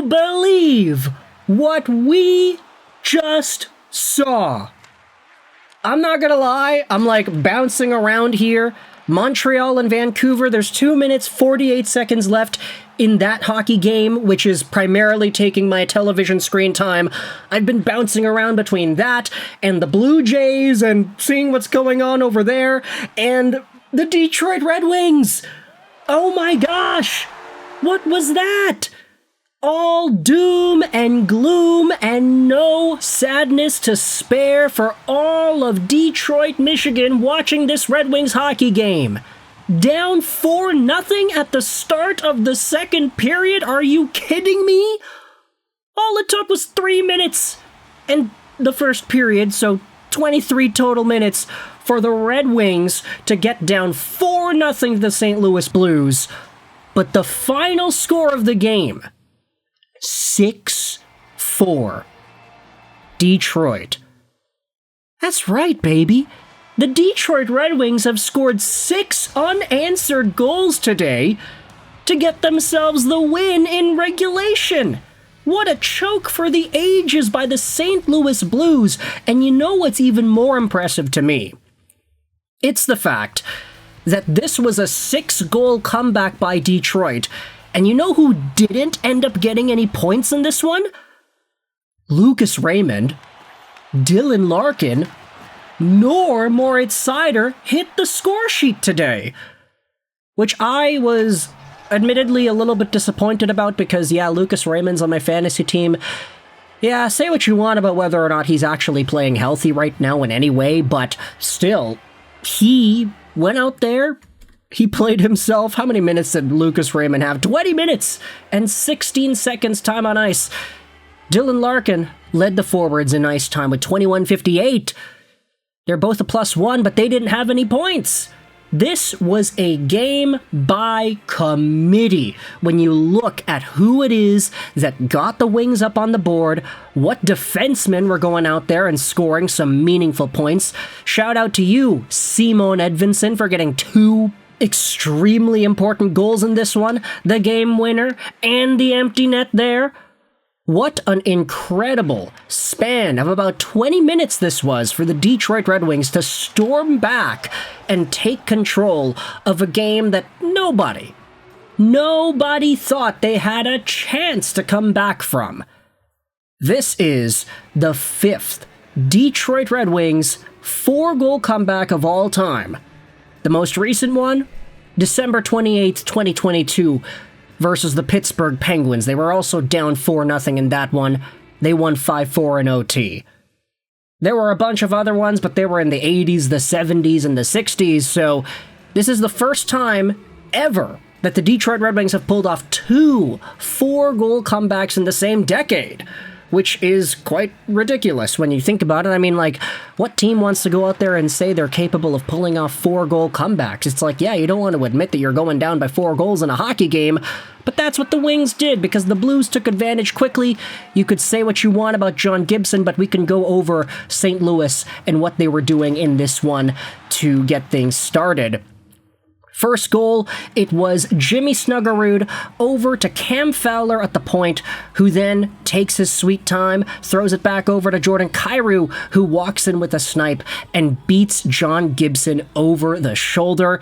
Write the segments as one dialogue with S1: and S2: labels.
S1: believe what we just saw? I'm not gonna lie, I'm like bouncing around here. Montreal and Vancouver, there's 2 minutes, 48 seconds left in that hockey game, which is primarily taking my television screen time. I've been bouncing around between that and the Blue Jays and seeing what's going on over there and the Detroit Red Wings. Oh my gosh! What was that? All doom and gloom and no sadness to spare for all of Detroit, Michigan watching this Red Wings hockey game. Down 4-0 at the start of the second period? Are you kidding me? All it took was 3 minutes and the first period, so 23 total minutes for the Red Wings to get down 4-0 to the St. Louis Blues. But the final score of the game, 6-4. Detroit. That's right, baby. The Detroit Red Wings have scored 6 unanswered goals today to get themselves the win in regulation. What a choke for the ages by the St. Louis Blues. And you know what's even more impressive to me? It's the fact that this was a 6-goal comeback by Detroit. And you know who didn't end up getting any points in this one? Lucas Raymond, Dylan Larkin, nor Moritz Seider hit the score sheet today. Which I was admittedly a little bit disappointed about because, yeah, Lucas Raymond's on my fantasy team. Yeah, say what you want about whether or not he's actually playing healthy right now in any way, but still, he went out there. He played himself. How many minutes did Lucas Raymond have? 20 minutes and 16 seconds time on ice. Dylan Larkin led the forwards in ice time with 21:58. They're both a +1, but they didn't have any points. This was a game by committee when you look at who it is that got the Wings up on the board, what defensemen were going out there and scoring some meaningful points. Shout out to you, Simon Edvinsson, for getting 2 extremely important goals in this one, the game winner and the empty net there. What an incredible span of about 20 minutes this was for the Detroit Red Wings to storm back and take control of a game that nobody thought they had a chance to come back from. This is the 5th Detroit Red Wings 4-goal comeback of all time. The most recent one, December 28th, 2022, versus the Pittsburgh Penguins. They were also down 4-0 in that one. They won 5-4 in OT. There were a bunch of other ones, but they were in the 80s, the 70s, and the 60s, so this is the first time ever that the Detroit Red Wings have pulled off 2 4-goal comebacks in the same decade, which is quite ridiculous when you think about it. I mean, like, what team wants to go out there and say they're capable of pulling off 4-goal comebacks? It's like, yeah, you don't want to admit that you're going down by 4 goals in a hockey game, but that's what the Wings did because the Blues took advantage quickly. You could say what you want about John Gibson, but we can go over St. Louis and what they were doing in this one to get things started. First goal, it was Jimmy Snuggerud over to Cam Fowler at the point, who then takes his sweet time, throws it back over to Jordan Kyrou, who walks in with a snipe and beats John Gibson over the shoulder.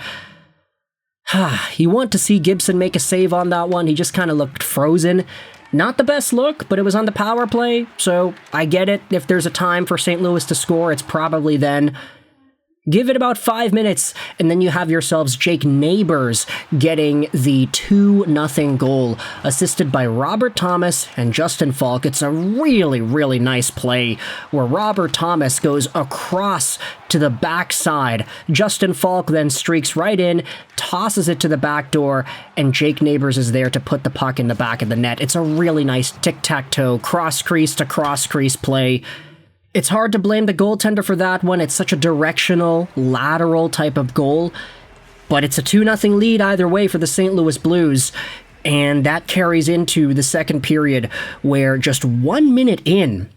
S1: You want to see Gibson make a save on that one. He just kind of looked frozen. Not the best look, but it was on the power play, so I get it. If there's a time for St. Louis to score, it's probably then. Give it about 5 minutes, and then you have yourselves Jake Neighbours getting the 2-0 goal, assisted by Robert Thomas and Justin Falk. It's a really, really nice play where Robert Thomas goes across to the backside. Justin Falk then streaks right in, tosses it to the back door, and Jake Neighbours is there to put the puck in the back of the net. It's a really nice tic-tac-toe, cross-crease to cross-crease play. It's hard to blame the goaltender for that one. It's such a directional, lateral type of goal. But it's a 2-0 lead either way for the St. Louis Blues. And that carries into the second period, where just 1 minute in,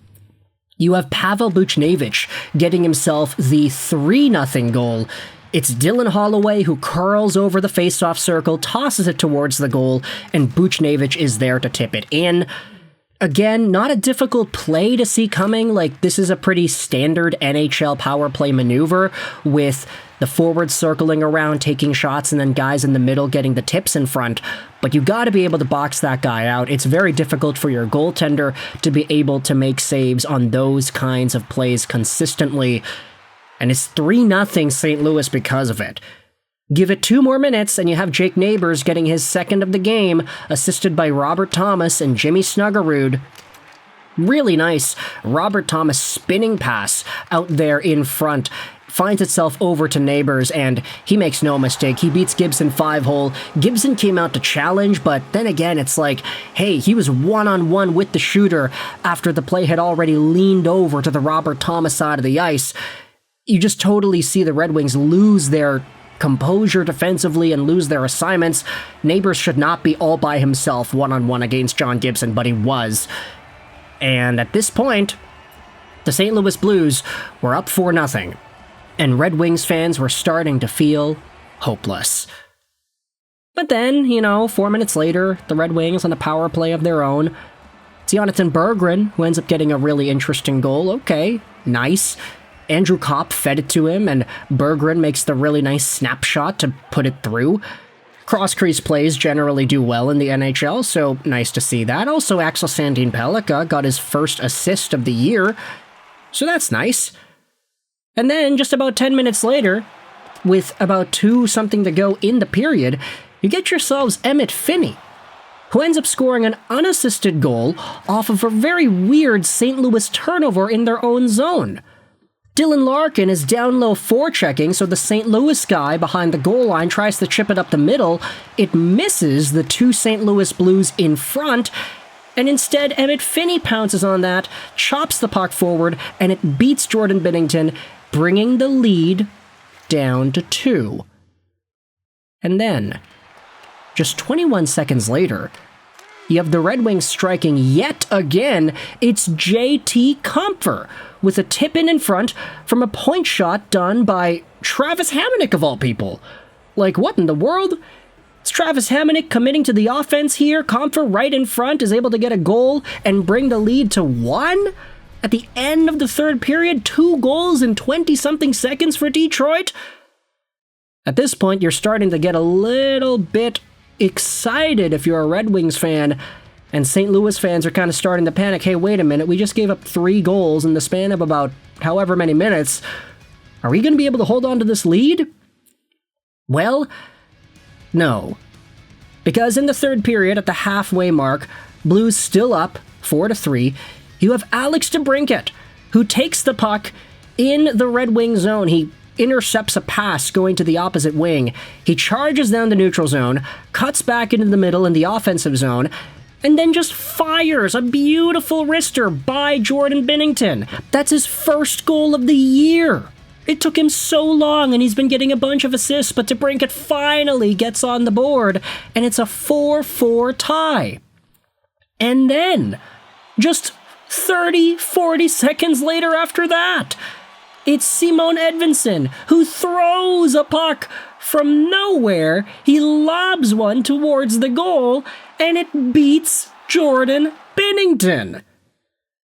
S1: you have Pavel Buchnevich getting himself the 3-0 goal. It's Dylan Holloway who curls over the face-off circle, tosses it towards the goal, and Buchnevich is there to tip it in. Again, not a difficult play to see coming. Like, this is a pretty standard NHL power play maneuver with the forwards circling around, taking shots, and then guys in the middle getting the tips in front. But you got to be able to box that guy out. It's very difficult for your goaltender to be able to make saves on those kinds of plays consistently. And it's 3-0 St. Louis because of it. Give it 2 more minutes, and you have Jake Neighbours getting his second of the game, assisted by Robert Thomas and Jimmy Snuggerud. Really nice Robert Thomas spinning pass out there in front. Finds itself over to Neighbours, and he makes no mistake. He beats Gibson 5-hole. Gibson came out to challenge, but then again, it's like, hey, he was one-on-one with the shooter after the play had already leaned over to the Robert Thomas side of the ice. You just totally see the Red Wings lose their composure defensively and lose their assignments. Neighbours should not be all by himself one-on-one against John Gibson, but he was. And at this point, the St. Louis Blues were up 4-0, and Red Wings fans were starting to feel hopeless. But then, 4 minutes later, the Red Wings on a power play of their own. It's Jonatan Berggren who ends up getting a really interesting goal. Okay, nice. Andrew Kopp fed it to him, and Berggren makes the really nice snapshot to put it through. Cross-crease plays generally do well in the NHL, so nice to see that. Also, Axel Sandin Pellikka got his first assist of the year, so that's nice. And then, just about 10 minutes later, with about 2-something to go in the period, you get yourselves Emmitt Finnie, who ends up scoring an unassisted goal off of a very weird St. Louis turnover in their own zone. Dylan Larkin is down low forechecking, so the St. Louis guy behind the goal line tries to chip it up the middle. It misses the 2 St. Louis Blues in front, and instead Emmitt Finnie pounces on that, chops the puck forward, and it beats Jordan Binnington, bringing the lead down to 2. And then, just 21 seconds later, you have the Red Wings striking yet again. It's JT Compher with a tip-in in front from a point shot done by Travis Hamonic, of all people. Like, what in the world? It's Travis Hamonic committing to the offense here. Compher right in front is able to get a goal and bring the lead to 1? At the end of the third period, 2 goals in 20-something seconds for Detroit? At this point, you're starting to get a little bit excited if you're a Red Wings fan, and St. Louis fans are kind of starting to panic. Hey, wait a minute, we just gave up 3 goals in the span of about however many minutes. Are we going to be able to hold on to this lead? Well, no. Because in the third period, at the halfway mark, Blues still up 4-3. You have Alex DeBrincat, who takes the puck in the Red Wing zone. He intercepts a pass going to the opposite wing. He charges down the neutral zone, cuts back into the middle in the offensive zone, and then just fires a beautiful wrister by Jordan Binnington. That's his first goal of the year. It took him so long, and he's been getting a bunch of assists, but DeBrincat finally gets on the board, and it's a 4-4 tie. And then, just 30-40 seconds later after that, it's Simon Edvinsson who throws a puck from nowhere. He lobs one towards the goal, and it beats Jordan Binnington.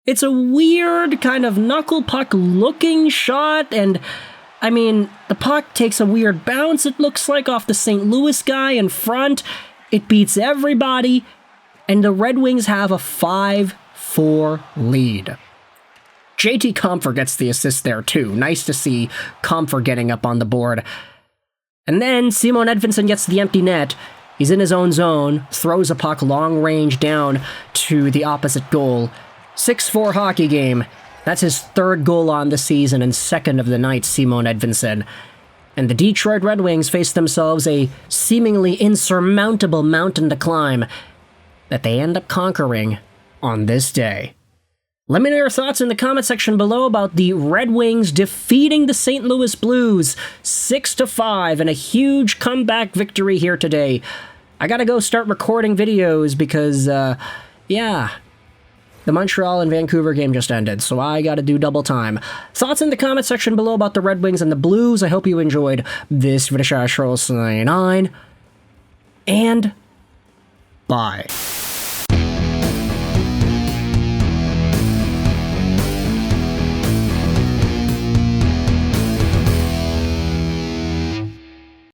S1: It's a weird kind of knuckle puck looking shot, and the puck takes a weird bounce, it looks like, off the St. Louis guy in front. It beats everybody, and the Red Wings have a 5-4 lead. JT Compher gets the assist there too. Nice to see Compher getting up on the board. And then Simon Edvinsson gets the empty net. He's in his own zone, throws a puck long range down to the opposite goal. 6-4 hockey game. That's his 3rd goal on the season and 2nd of the night, Simon Edvinsson. And the Detroit Red Wings face themselves a seemingly insurmountable mountain to climb that they end up conquering on this day. Let me know your thoughts in the comment section below about the Red Wings defeating the St. Louis Blues 6-5 in a huge comeback victory here today. I gotta go start recording videos because, the Montreal and Vancouver game just ended, so I gotta do double time. Thoughts in the comment section below about the Red Wings and the Blues. I hope you enjoyed this video. And bye.